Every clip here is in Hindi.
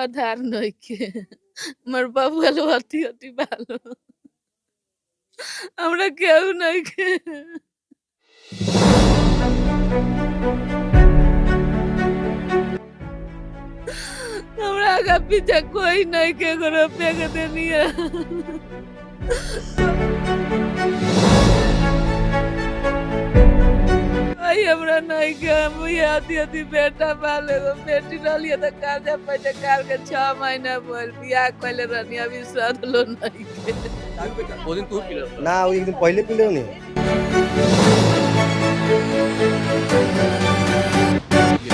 आधार नइखे। हमर बबुआ लोग हथी-हथी बालो। हमरा केहू नइखे। हमरा आगा पीछे कोई नइखे, एगो रुपया के देनिया। कोई हमरा नइखे। हम इहे हथी-हथी बेटा पाल, एगो बेटी रहलिये त कर्जा पैसा काढ़ के 6 महीना भइल बियाह कइले रहनी, अभी सधलो नइखे। वो दिन तू पी रहा ना वो एक दिन पहले पी ले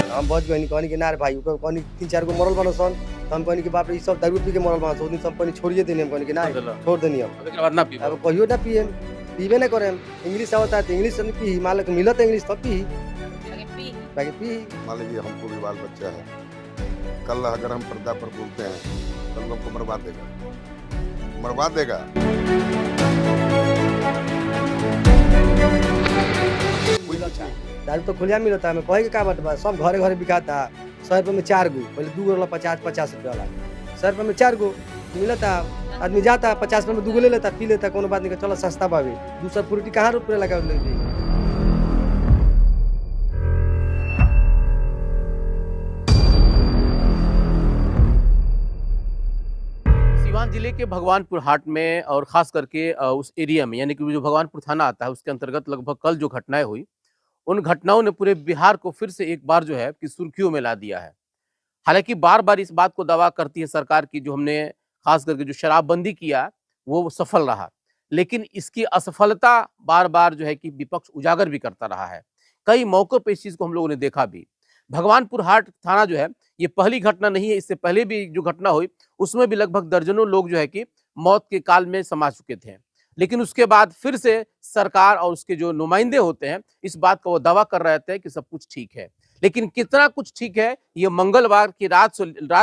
हम बच गए कहनी कि ना रे भाई कहनी 3-4 गो मरल बनो सन तो हम कहनी कि बाप रे ई सब दारू पी के मरल बनो। उस दिन सब कहनी छोड़िए देनी, हम कहनी कि ना छोड़ देनी हम उसके बाद ना पी अब कहियो ना पिए पीबे ना करे। इंग्लिश आवता है इंग्लिश नहीं पी, मालक मिलत इंग्लिश तब पी बाकी पी। मान लीजिए हमको भी बाल बच्चा है, कल अगर हम पर्दा पर बोलते हैं तो हम लोग को मरवा देगा। दारू तो खुलिया मिलता है, मैं कहे के का बात बा, सब घरे घरे बिकाता। 100 रुपये में 4 गो, पहले 2 गो वाला 50 रुपये वाला, 100 रुपये में 4 गो मिलता। आदमी जाता 50 रुपये में 2 गो ले लेता, पी लेता, कोनो बात नहीं, चलो सस्ता बाबे 200 फ्रूटी कहाँ रुपये लगा ले। सीवान जिले के भगवानपुर हाट में और खास करके उस एरिया में, यानी कि जो भगवानपुर थाना आता है उसके अंतर्गत लगभग कल जो घटनाएं हुई, उन घटनाओं ने पूरे बिहार को फिर से एक बार जो है कि सुर्खियों में ला दिया है। हालांकि बार बार इस बात को दावा करती है सरकार की, जो हमने खास करके जो शराबबंदी किया वो सफल रहा, लेकिन इसकी असफलता बार बार जो है कि विपक्ष उजागर भी करता रहा है। कई मौकों पर इस चीज को हम लोगों ने देखा भी। भगवानपुर हाट थाना जो है ये पहली घटना नहीं है, इससे पहले भी जो घटना हुई उसमें भी लगभग दर्जनों लोग जो है कि मौत के काल में समा चुके थे। लेकिन उसके बाद फिर से सरकार और उसके जो नुमाइंदे होते हैं इस बात का वो दावा कर रहे थे कि सब कुछ ठीक है, लेकिन कितना कुछ ठीक है ये मंगलवार की रात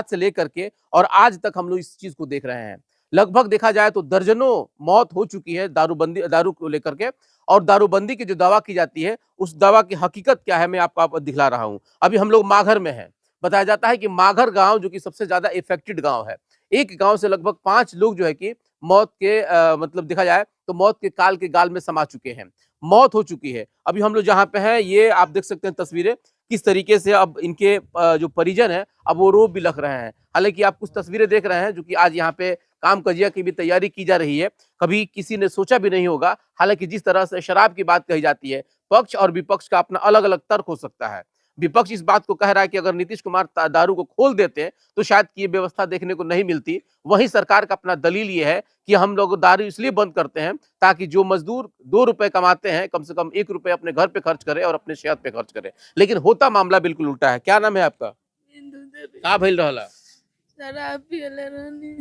से लेकर के और आज तक हम लोग इस चीज को देख रहे हैं। लगभग देखा जाए तो दर्जनों मौत हो चुकी है दारू को लेकर के, और दारूबंदी की जो दावा की जाती है उस दावा की हकीकत क्या है मैं आपको दिखला रहा हूं। अभी हम लोग माघर में हैं। बताया जाता है कि माघर गांव जो कि सबसे ज्यादा इफेक्टेड गांव है, एक गांव से लगभग 5 लोग जो है कि मौत के मतलब देखा जाए तो मौत के काल के गाल में समा चुके हैं, मौत हो चुकी है। अभी हम लोग जहाँ पे हैं ये आप देख सकते हैं तस्वीरें किस तरीके से अब इनके जो परिजन है अब वो रो बिलख रहे हैं। हालांकि आप कुछ तस्वीरें देख रहे हैं जो कि आज यहाँ पे काम कजिया की भी तैयारी की जा रही है। कभी किसी ने सोचा भी नहीं होगा, हालांकि जिस तरह से शराब की बात कही जाती है, पक्ष और विपक्ष का अपना अलग अलग तर्क हो सकता है। विपक्ष इस बात को कह रहा है कि अगर नीतीश कुमार दारू को खोल देते तो शायद ये व्यवस्था देखने को नहीं मिलती। वहीं सरकार का अपना दलील ये है कि हम लोग दारू इसलिए बंद करते हैं ताकि जो मजदूर 2 रुपए कमाते हैं कम से कम 1 रुपए अपने घर पे खर्च करे और अपने सेहत पे खर्च करे। लेकिन होता मामला बिल्कुल उल्टा है। क्या नाम है आपका? का भइल रहला? शराब पियले रहनी।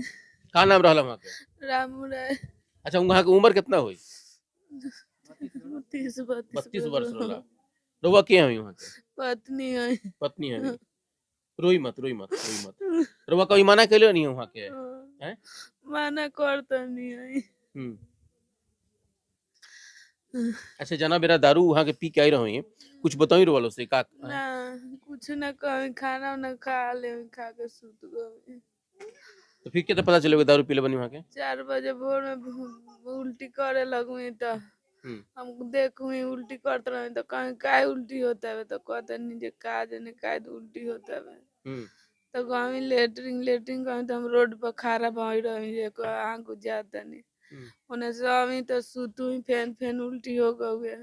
का नाम रहला वहां के? रामू राय। अच्छा, वहां की उम्र कितना हुई? 32 वर्ष रहला। रउआ के हई वहां के? पत्नी है। पत्नी है। रोई मत। रउआ कभी मना कैले नहीं वहां के? हैं? मना करता नहीं है। अच्छा, जना बेरा दारू वहां के पी के आई रही, कुछ बताई रो वालों से का? ना कुछ ना कहीं, खाना ना खा ले, खा के सूत गए। तो फिर क्या पता चलेगा दारू पीले बनी वहां के? 4 बजे भोर में उल्टी करे लगुई तो हम देखुई उल्टी करते रहे तो कहीं काय उल्टी होता है तो कहते नहीं का जने काय उल्टी होता है। तो गाँव लेटरिंग कहीं तो हम रोड पर खड़ा भाई रही आँख जाता नहीं उन्हें स्वामी तो सुतु फेन उल्टी हो गए।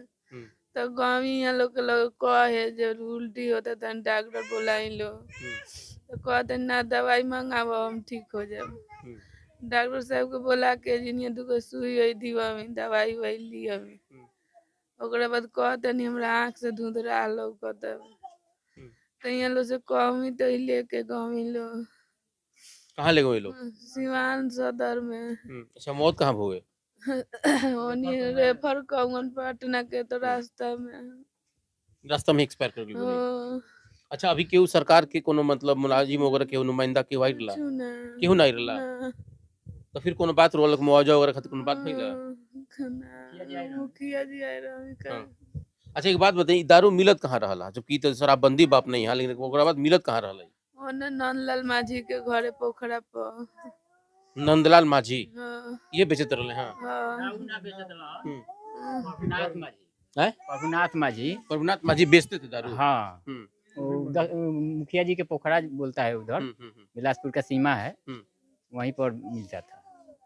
तो गाँव यहाँ लोग कहे जब उल्टी होता तो डॉक्टर बुलाई लो तो कहते ना दवाई मंगाओ हम ठीक हो जाए। डॉक्टर साहब को बोला के जिन्हें 2 सुई हुई दीवा में दवाई वही लिया में ओकरा बाद कहते नहीं हमरा आँख से धुंधरा लौकता तो यहाँ लोग से कहमी तो लेके गमी लो। कहाँ ले गए लोग? सिवान सदर में। अच्छा, मौत कहाँ हो गए? रेफर कौन पटना के तो रास्ता में एक्सपायर कर गए। अच्छा, अभी केहू सरकार के कोनो मतलब मुलाजिम वगैरह केहू नुमाइंदा केहू आई रहला? केहू नहीं रहला। तो फिर कोनो बात रोलक मुआवजा वगैरह खातिर कोनो बात भइला? मुखिया जी आए रहे। अच्छा, एक बात बताइए, दारू मिलत कहाँ रहला? जबकि तो शराबबंदी बाप नहीं है, लेकिन ओकरा बाद मिलत कहाँ रहला? ओने नंदलाल माझी के घरे पोखरा पर। नंदलाल माझी हाँ ये बेचत रहे हाँ हाँ हैं? प्रभुनाथ माझी। प्रभुनाथ माझी बेचते थे दारू हाँ हम्म, वो मुखिया जी के पोखरा बोलता है उधर, बिलासपुर का सीमा है, वहीं पर मिलता था।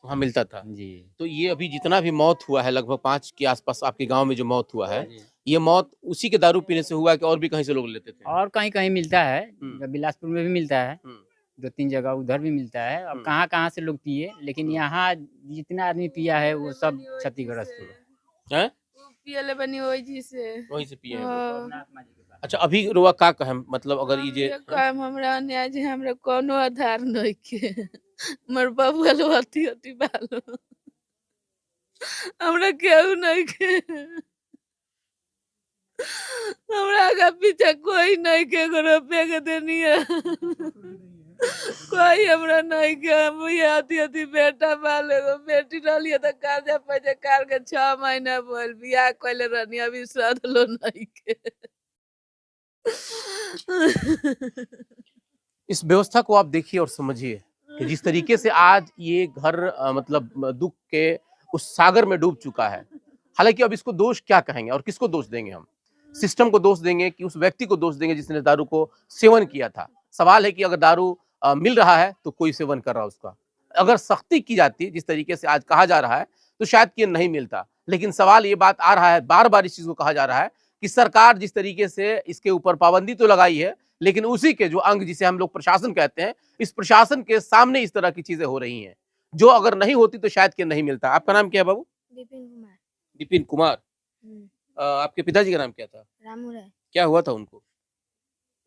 वहाँ मिलता था। जी तो ये अभी जितना भी मौत हुआ है लगभग 5 के आसपास आपके गांव में जो मौत हुआ है, ये मौत उसी के दारू पीने से हुआ है कि और भी कहीं से लोग लेते थे? और कहीं कहीं मिलता है, बिलासपुर में भी मिलता है, हम्म, 2-3 जगह उधर भी मिलता है। अब कहाँ कहाँ से लोग पिए, लेकिन यहाँ जितना आदमी पिया है वो सब क्षतिग्रस्त हुआ। हैं? पियले बनी वही से। वहीं से पिए हैं वो। हाँ अच्छा अभी रुआ का कहे मतलब अगर ये जे काम हमरा अन्याय जे हमरा कोनो आधार नहीं के हमर बाबू वालो अति अति बालो हमरा केहू नहीं के हमरा आगे पीछे कोई नहीं के रुपया के देनी है कोई हमरा नहीं के हम ये अति अति बेटा पाले तो बेटी रहलिए तो कर्जा पैसे कार के 6 महीना बोल बियाह कइले रहनी अभी सदलो नहीं के इस व्यवस्था को आप देखिए और समझिए कि जिस तरीके से आज ये घर मतलब दुख के उस सागर में डूब चुका है। हालांकि अब इसको दोष क्या कहेंगे और किसको दोष देंगे? हम सिस्टम को दोष देंगे कि उस व्यक्ति को दोष देंगे जिसने दारू को सेवन किया था? सवाल है कि अगर दारू मिल रहा है तो कोई सेवन कर रहा है उसका। अगर सख्ती की जाती जिस तरीके से आज कहा जा रहा है तो शायद कि नहीं मिलता। लेकिन सवाल ये बात आ रहा है, बार बार इस चीज को कहा जा रहा है कि सरकार जिस तरीके से इसके ऊपर पाबंदी तो लगाई है, लेकिन उसी के जो अंग जिसे हम लोग प्रशासन कहते हैं, इस प्रशासन के सामने इस तरह की चीजें हो रही हैं जो अगर नहीं होती तो शायद कि नहीं मिलता। आपका नाम क्या है बाबू? विपिन कुमार। विपिन कुमार। आपके पिताजी का नाम क्या था? रामू राय। क्या हुआ था उनको?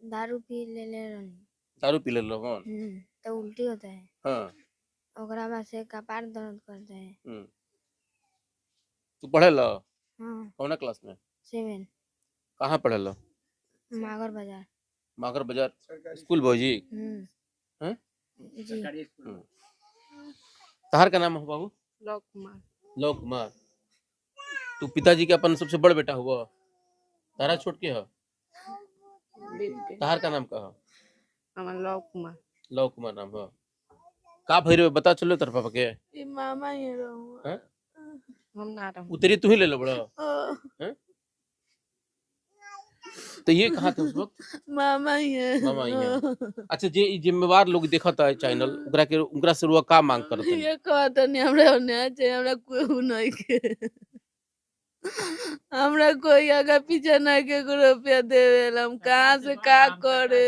दारू पी ले रहनी। दारू पी ले लोगन तो उल्टी होता है। हाँ ओकरा बाद से कपार दर्द करता है। तू पढ़े लो? हाँ कौन क्लास में? 7। कहाँ पढ़े लो? मागर बाजार। मागर बाजार स्कूल भौजी? हैं? जी। तहार का नाम हो बाबू? लव कुमार। लव कुमार। तू पिताजी के अपन सबसे बड़ बेटा हुआ? तारा छोट के हो? तहार का नाम का हो? हमार लव कुमार। लव कुमार नाम हो। का भई रे बता चलो तेरे पापा के? ई मामा ही रहू। हैं? हम ना रहू। उतरी तू ही ले लो बड़ा। हैं? तो ये कहाँ थे उस वक्त? मामा ही है। मामा ही है। अच्छा जे जिम्मेवार लोग देखता है चैनल उकरा से रुआ का मांग करते हैं? ये कहता नहीं हमरा होने चाहिए, हमरा कोई नहीं के हमरा कोई आगे पीछे नहीं के रुपया देवेला, हम कहाँ से का करे?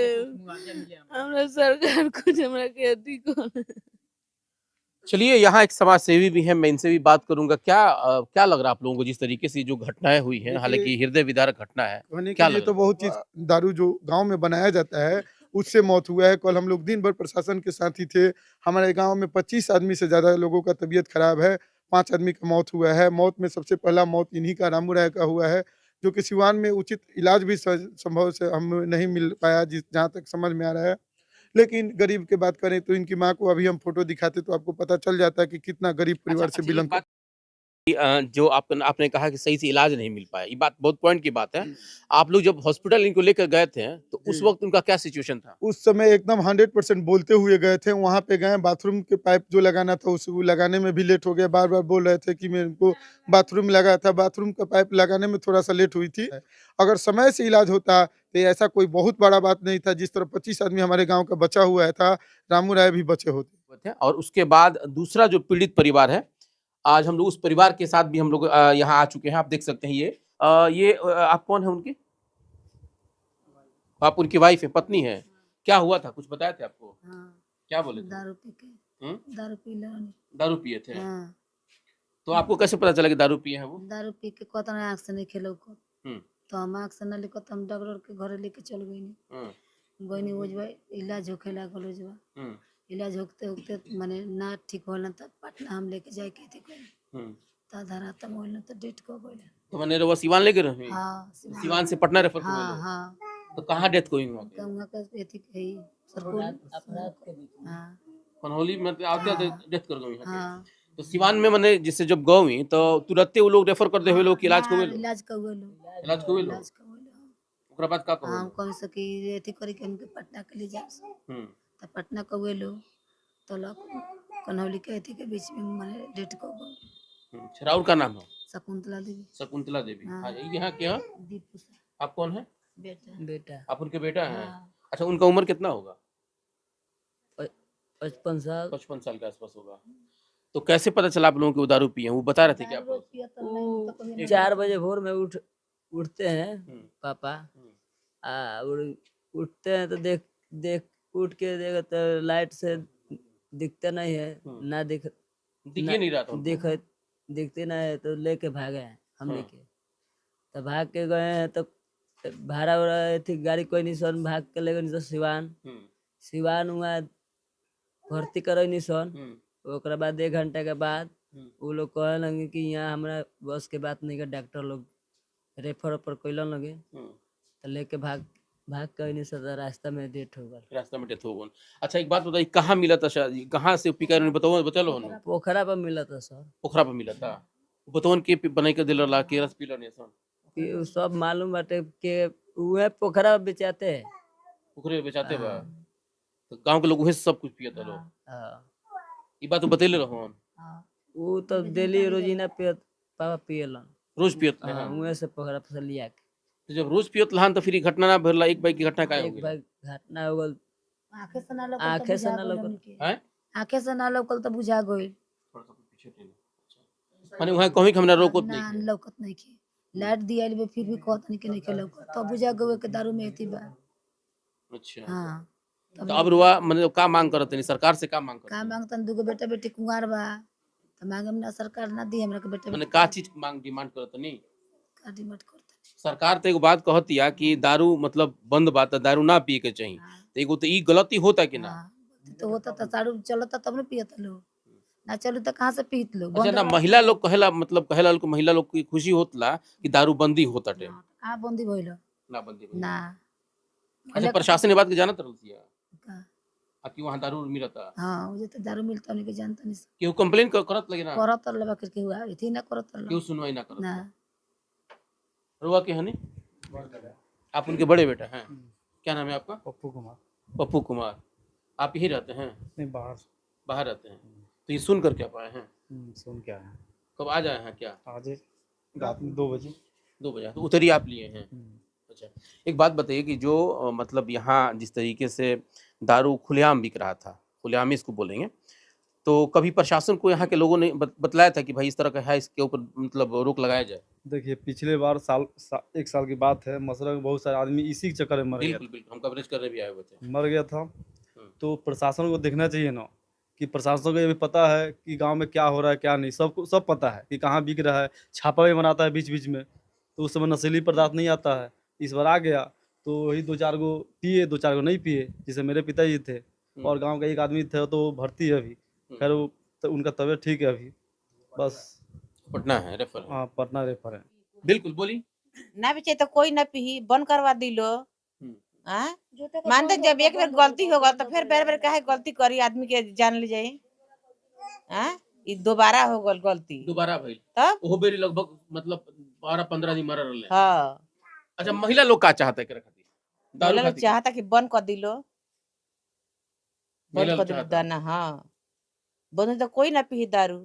हमरा सरकार कुछ हमरा खेती करे। चलिए यहाँ एक समाज सेवी भी हैं, मैं इनसे भी बात करूंगा। क्या लग रहा है आप लोगों को जिस तरीके से जो घटनाएं हुई हैं, हालांकि हृदय विदारक घटना है, क्या लग तो बहुत चीज दारू जो गांव में बनाया जाता है उससे मौत हुआ है। कल हम लोग दिन भर प्रशासन के साथ ही थे। हमारे गांव में 25 आदमी से ज्यादा लोगों का तबीयत खराब है, 5 आदमी का मौत हुआ है। मौत में सबसे पहला मौत इन्हीं का रामू राय का हुआ है, जो कि सिवान में उचित इलाज भी संभव से हम नहीं मिल पाया जहाँ तक समझ में आ रहा है। लेकिन गरीब की बात करें तो इनकी माँ को अभी हम फोटो दिखाते तो आपको पता चल जाता है कि कितना गरीब परिवार से बिलोंग करते। जो आपने कहा कि सही से इलाज नहीं मिल पाया, ये बात बहुत पॉइंट की बात है। आप लोग जब हॉस्पिटल इनको लेकर गए थे तो उस वक्त उनका क्या सिचुएशन था? उस समय एकदम 100% बोलते हुए गए थे। वहाँ पे गए, बाथरूम के पाइप जो लगाना था उसको लगाने में भी लेट हो गया। बार बार बोल रहे थे कि मेरे को बाथरूम लगा था, बाथरूम का पाइप लगाने में थोड़ा सा लेट हुई थी। अगर समय से इलाज होता तो ऐसा कोई बहुत बड़ा बात नहीं था। जिस तरह 25 आदमी हमारे गाँव का बचा हुआ था, रामू राय भी बचे होते। और उसके बाद दूसरा जो पीड़ित परिवार है, आज हम लोग उस परिवार के साथ भी हम लोग यहाँ आ चुके हैं। आप देख सकते हैं ये आप कौन है उनके? आप उनकी वाइफ है, पत्नी है। क्या हुआ था, कुछ बताया थे आपको? हाँ। क्या बोले थे? दारू पी के। दारू पी लेनी। दारू पिए थे? हाँ। तो आपको कैसे पता चला कि दारू पिए हैं वो? दारू पी के कतन आँख से नहीं खेलो को, तो हम आँख से न लेको तो हम डॉक्टर के घरे लेके चल गई ओजवा इलाज होखे लागल। ओजवा इलाज होते होते माने ना ठीक होला तब पटना हम लेके जाए के थी कोई ता धरा तब होला तो डेट को गइल। तो माने वो सिवान लेके रहे? हां सिवान से पटना रेफर कर हां दिया? हां। तो कहां डेथ हुई वहां? तो वहां का एथी है सरकुल अपराध के बीच। हां कन्हौली में आते डेथ कर गई। हां। तो सिवान में माने जिससे जब गई तो तुरंत वो लोग रेफर कर दे हुए लोग इलाज को इलाज को इलाज को ओकरा बाद का हम कहो कहीं से कि अथी करे के हमके पटना के लिए जाओ तो पटना कौए लो तो लोग कन्हौली के अथी के बीच में मैंने डेट को राहुल का नाम है शकुंतला देवी शकुंतला देवी। हाँ। हाँ, यहाँ क्या दीपू से आप कौन है? बेटा आप उनके बेटा हैं? हाँ। अच्छा, उनका उम्र कितना होगा? 55 साल 55 साल के आसपास होगा। तो कैसे पता चला आप लोगों को वो दारू पिए? वो बता रहे थे क्या आपको? 4 बजे भोर में उठते हैं पापा। उठते हैं तो देख उठ के देखो तो लाइट से दिखते नहीं है ना दिख ही नहीं रहा था उनको। दिखते नहीं है तो लेके भागे हैं हम लेके। तो भाग के गए हैं तो भाड़ा थी गाड़ी कोई नहीं सन, भाग के ले गए सिवान हुआ भर्ती करे नहीं सन। ओकरा बाद 1 घंटा के बाद वो लोग कहे लगे कि यहाँ हमारा बस के बात नहीं, का डॉक्टर लोग रेफर पर कैलन लगे तो लेके भाग के नहीं सर रास्ता में डेथ हो गया। रास्ता में डेथ हो गई। अच्छा, एक बात बताइए, कहाँ मिला था? शायद कहाँ से पिका बताओ ना। पोखरा पर मिला था सर। पोखरा पर मिला था। बतौन के बनाई के दिल ला के रस पीला नहीं सन कि उ सब मालूम बाटे के उहे पोखरा में बेचाते हैं। पोखरे बेचाते बा तो गांव के लोग उहे सब कुछ पियत लोग। हां, ई बात तो बतैले रहो हम। वो तो डेली रोजीना पियत पापा पियलन, रोज पियत है। हां, उहे से पोखरा से लिया के। तो जब रोज पियत लहान तो फिर ई घटना ना भरला? एक बाइक की घटना काहे हो एक गई? बार घटना हो गल, आंखें से ना लोग आंखें से ना लोग हैं? आंखें से ना लोग तो बुझा गई थोड़ा सा पीछे टेल। माने वहां कहीं हमरा रोकत ना नहीं। लौकत नहीं के लाइट दिया बे फिर भी कहत नहीं के नहीं के लौकत तो बुझा गए के दारू में एती बा। अच्छा, हां तो अब रुआ मतलब का मांग करत नहीं? सरकार से का मांग करत? का मांगतन दुगो बेटा बेटी कुंवार बा तो मांगे ना सरकार ना दी हमरा के बेटा माने का चीज मांग डिमांड करत नहीं? का डिमांड करता सरकार तो एगो बात कहतिया कि दारू मतलब बंद बात है, दारू ना पिए के चाहिए। तो एगो तो ई गलती होता कि ना? तो होता तो दारू चलता तब ना पियत लोग, ना चलू तो कहां से पीत लोग। अच्छा, ना महिला लोग कहेला मतलब कहेला लोग महिला लोग की खुशी होतला कि दारू बंदी होता टे कहां बंदी भइल ना बंदी भइल। ना। अच्छा, प्रशासन ने बात के जानत रहलसिया का कि वहां दारू मिलता? हां वो तो दारू मिलता नहीं के जानता नहीं केहू कंप्लेन करत लगे ना? करत लबा के हुआ इथी ना करत केहू सुनवाई ना करत ना। रुआ के हनी आप उनके बड़े बेटा हैं? क्या नाम है आपका? पप्पू कुमार। पप्पू कुमार। आप यही रहते हैं? नहीं, बाहर बाहर रहते हैं। तो ये सुन कर क्या पाए हैं? सुन क्या है, कब आज आए हैं? क्या आज रात में 2 बजे। 2 बजे तो उतरी आप लिए हैं? अच्छा, एक बात बताइए कि जो मतलब यहाँ जिस तरीके से दारू खुलेआम बिक रहा था, खुलेआम इसको बोलेंगे, तो कभी प्रशासन को यहाँ के लोगों ने बतलाया था कि भाई इस तरह का है, इसके ऊपर मतलब रोक लगाया जाए? देखिए, पिछले बार 1 साल की बात है, मसला में बहुत सारे आदमी इसी के चक्कर में मर गया। बिल्कुल, हम कवरेज कर रहे भी आए हुए थे। मर गया था। तो प्रशासन को देखना चाहिए ना कि प्रशासन को ये भी पता है कि गांव में क्या हो रहा है क्या नहीं, सब पता है कि कहाँ बिक रहा है। छापा भी बनाता है बीच बीच में, तो उस समय नशीली पदार्थ नहीं आता है। इस बार आ गया तो वही 2-4 गो पिए, 2-4 गो नहीं पिए। जैसे मेरे पिताजी थे और गाँव का एक आदमी थे तो वो भर्ती है अभी, खैर वो तो उनका तबीयत ठीक है अभी, बस पटना है रेफर? हाँ, पटना रेफर है। बिल्कुल, बोली ना बेचे तो कोई ना पी, बंद करवा दिलो। मानते जब एक बार गलती होगा तो फिर बार बार काहे गलती करी, आदमी के जान ले जाए। ये दोबारा हो गल गलती, दोबारा भइल तब ओहो बेरी लगभग मतलब 12-15 दिन मर रहले। हाँ, अच्छा, महिला लोग का चाहता है एकरा खातिर? दारू लोग खातिर चाहता कि बंद कर दिलो, महिला बंद लोग कर दिलो चाहता। दाना। हाँ, बंद तो कोई ना पी दारू।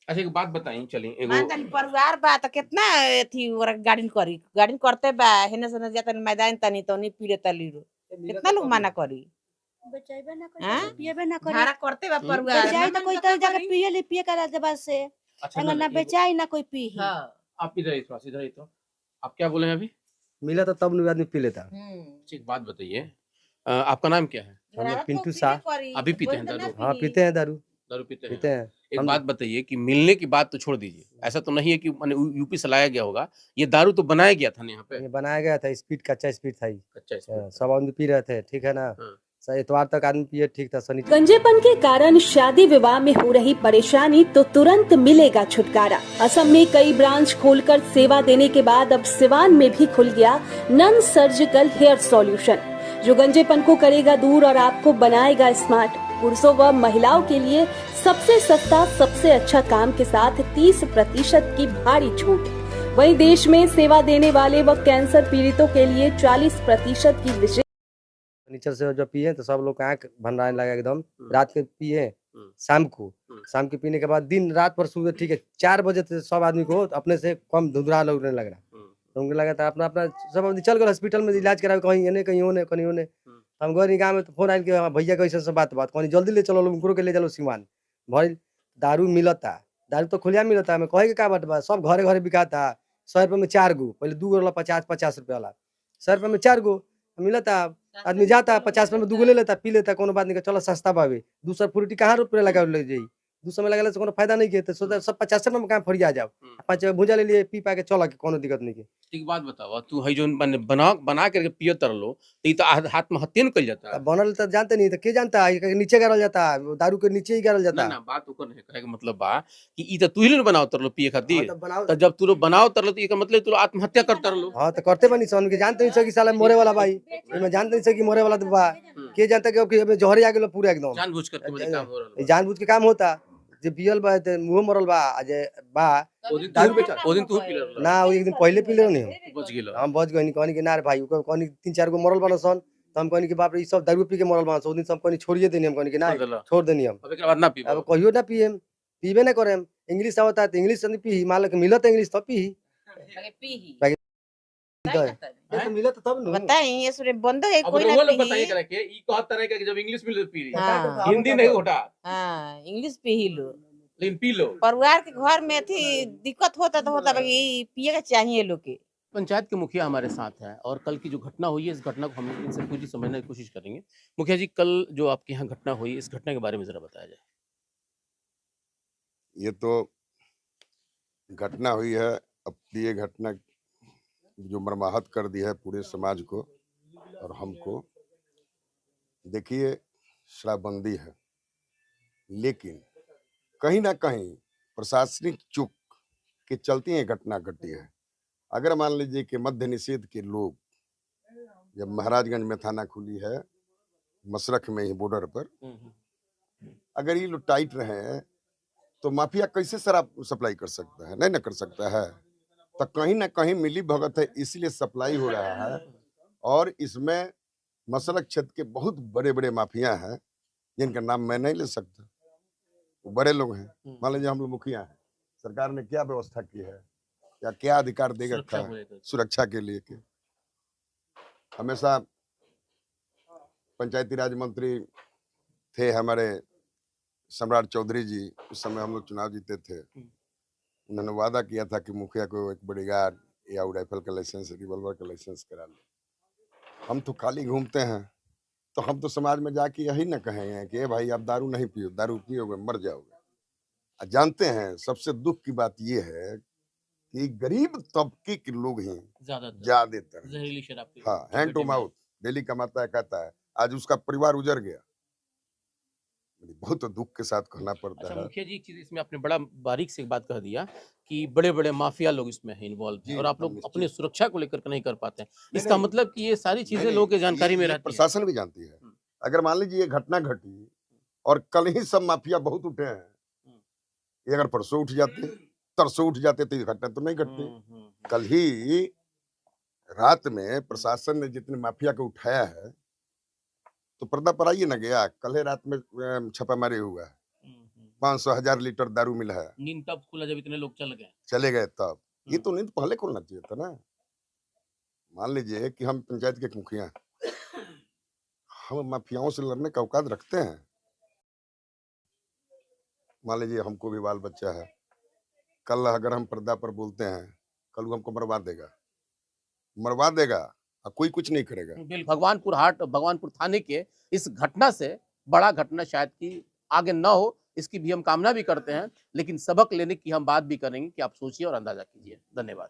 अच्छा, एक बात बताई चलिए, एगो मानतन परिवार बा तो कितना थी गाड़ी करी, गाड़ी करते बा हेने से जाता मैदान तनी तो नहीं पीले तली रो, कितना लोग माना करी। बचाइबे ना हाँ? करे, पिएबे ना करे। भाड़ा करते बा परिवार बचाई तो कोई तो जाके पिए ले, पिए करा दे बस से। अच्छा, अगर ना बेचाई ना कोई पी। हाँ। आप इधर ही थोड़ा इधर ही तो आप क्या बोले हैं अभी? मिला था तब आदमी पी लेता। एक बात बताइए, आपका नाम क्या है? पिंटू शाह। अभी पीते हैं दारू? हाँ, पीते हैं दारू। दारू पीते पीते हैं। हैं। एक बात बताइए कि मिलने की बात तो छोड़ दीजिए, ऐसा तो नहीं है कि माने यूपी से लाया गया होगा, ये दारू तो बनाया गया था ना यहाँ पे? ये बनाया गया था, स्पीड कच्चा स्पीड था। कच्चा स्पीड। सब आदमी पी रहे थे, ठीक है ना। इतवार तक आदमी पिए, ठीक था। शनि गंजेपन के कारण शादी विवाह में हो रही परेशानी तो तुरंत मिलेगा छुटकारा। असम में कई ब्रांच खोलकर सेवा देने के बाद अब सिवान में भी खुल गया नन सर्जिकल हेयर सॉल्यूशन, जो गंजेपन को करेगा दूर और आपको बनाएगा स्मार्ट। पुरुषों व महिलाओं के लिए सबसे सस्ता, सबसे अच्छा काम के साथ 30% की भारी छूट। वहीं देश में सेवा देने वाले व कैंसर पीड़ितों के लिए 40% की विशेष फर्नीचर से जब पिए तो सब लोग का आँख भनराने लगा एकदम। रात के पिए शाम के पीने के बाद दिन रात पर सुबह ठीक है 4 बजे से सब आदमी को अपने से कम धुंधला लगने लग रहा। तो उनको लगा था अपना अपना सब आदमी चल गए हॉस्पिटल में इलाज करावे, कहीं एने कहीं ओने। हम गए गाँव में तो फोन आयल कि भैया कैसे सब बात कहीं जल्दी ले चलो उनको के ले चलो सिवान। भाई दारू मिलता, दारू तो खुलिया मिलता, मैं कहे के का बात बा, सब घरे घरे बिकाता। 100 रुपये में 4 गो, पहले 2 गो वाला 50 रुपये वाला, 100 रुपये में 4 गो मिलता। आदमी जाता 50 रुपये में 2 गो ले लेता, पी लेता, कोनो बात नहीं, चलो सस्ता पावे। 200 फ्रूटी कहाँ रुपये लगा ले जाई, 200 में लगा से कोनो फायदा नहीं के, तो सोचा सब 50 रुपये में कहाँ फरिया जाओ, 5 भूजा ले लिए पी पा के चला के कोनो दिक्कत नहीं के। एक बात बताओ, तू है जो बना करके पियो तरलो तो ये तो आत्महत्या कल जाता है। बनल तो जानते नहीं तो के जानता है, नीचे गाड़ल जाता, दारू के नीचे ही गाड़ल जाता। ना बात ओकर नहीं कहे के मतलब बा कि ई तो तू ही बनाओ तरलो पिए खातिर, तो बनाओ तो जब तू लोग बनाओ तरलो तो ये का मतलब तू आत्महत्या कर तरलो। हां तो करते बनी सन के जानते नहीं कि साला मोरे वाला भाई, मैं जानते नहीं कि मोरे वाला तो बा, के जानता कि जहरी आ गेलो पूरा एकदम जानबूझ करके मुझे काम हो रहा है। जानबूझ के काम होता, जे पियल बा ते मुंह मरल बा, जे बा ओ दिन तू पी ले ना, वो एक दिन पहले पी ले नहीं बच गेलो। हम बच गए, कहनी कि ना रे भाई, कहनी 3-4 गो मरल बना सन, तो हम कहनी कि बाप रे ई सब दारू पी के मरल बना सन। दिन सब कहनी छोड़िए देनी, हम कहनी कि ना छोड़ देनी, हम अब एकरा बाद ना पी, अब कहियो ना पिए, पीबे ना करे। इंग्लिश आवता तो इंग्लिश नहीं पी, मान के मिलत इंग्लिश तो पी मिलत तब न बताई ये सुरे बंद है अब कोई वो ना लोग बताइए पी। करे के ई कहत तरह के जब इंग्लिश मिल पी रही हाँ। हिंदी नहीं होता, हां इंग्लिश पी ही लो, लेकिन पी लो। परिवार के घर में थी दिक्कत होता तो होता बाकी पिए के चाहिए लोग के। पंचायत के मुखिया हमारे साथ हैं और कल की जो घटना हुई है इस घटना को हम इनसे पूरी समझने की कोशिश करेंगे। मुखिया जी, कल जो आपके यहाँ घटना हुई, इस घटना के बारे में जरा बताया जाए। ये तो घटना हुई है, अब ये घटना जो मर्माहत कर दी है पूरे समाज को और हमको। देखिए शराबबंदी है, लेकिन कहीं ना कहीं प्रशासनिक चूक के चलते ये घटना घटी है। अगर मान लीजिए कि मद्य निषेध के लोग, जब महाराजगंज में थाना खुली है, मसरख में ही बॉर्डर पर, अगर ये लोग टाइट रहे हैं तो माफिया कैसे शराब सप्लाई कर सकता है? नहीं ना कर सकता है। तो कहीं ना कहीं मिली भगत है, इसलिए सप्लाई हो रहा है। और इसमें मसरख क्षेत्र के बहुत बड़े बड़े माफिया हैं जिनका नाम मैं नहीं ले सकता, वो बड़े लोग हैं। मान लीजिए हम लोग मुखिया हैं, सरकार ने क्या व्यवस्था की है या क्या अधिकार दे रखा है सुरक्षा के लिए के? हमेशा पंचायती राज मंत्री थे हमारे सम्राट चौधरी जी, उस समय हम लोग चुनाव जीते थे। उन्होंने वादा किया था कि मुखिया को एक बॉडीगार्ड या राइफल का लाइसेंस, रिवॉल्वर का लाइसेंस करा ले। हम तो खाली घूमते हैं, तो हम तो समाज में जाके यही ना कहेंगे कि भाई आप दारू नहीं पियो, दारू पियोगे मर जाओगे। जानते हैं सबसे दुख की बात यह है कि गरीब तबके के लोग ही ज्यादातर जहरीली शराब पी, हाँ हैंड टू माउथ डेली कमाता है, कहता है, आज उसका परिवार उजड़ गया। बहुत दुख के साथ कहना पड़ता अच्छा है। मुखिया जी, एक चीज इसमें आपने बड़ा बारीक से एक बात कह दिया कि बड़े बड़े माफिया लोग इसमें हैं इन्वॉल्व हैं और आप लोग अपने सुरक्षा को लेकर नहीं कर पाते हैं। इसका मतलब कि ये सारी चीजें लोगों के जानकारी में रहती है। प्रशासन भी जानती है। अगर मान लीजिए ये घटना घटी और कल ही सब माफिया बहुत उठे हैं, ये अगर परसों उठ जाते, तरसों उठ जाते तो ये घटना तो नहीं घटती। कल ही रात में प्रशासन ने जितने माफिया को उठाया है तो पर्दा पर आइए ना गया। कल ही रात में छापामारी हुआ है, 500,000 लीटर दारू मिला है। नींद तब खुला जब इतने लोग चले गए तब। ये तो नींद पहले खुलना चाहिए था ना। मान लीजिए कि हम पंचायत के मुखिया, हम माफियाओं से लड़ने का औकात रखते हैं? मान लीजिए हमको भी बाल बच्चा है, कल अगर हम पर्दा पर बोलते हैं, कल वो हमको मरवा देगा और कोई कुछ नहीं करेगा। भगवानपुर थाने के इस घटना से बड़ा घटना शायद कि आगे न हो, इसकी भी हम कामना भी करते हैं, लेकिन सबक लेने की हम बात भी करेंगे कि आप सोचिए और अंदाजा कीजिए। धन्यवाद।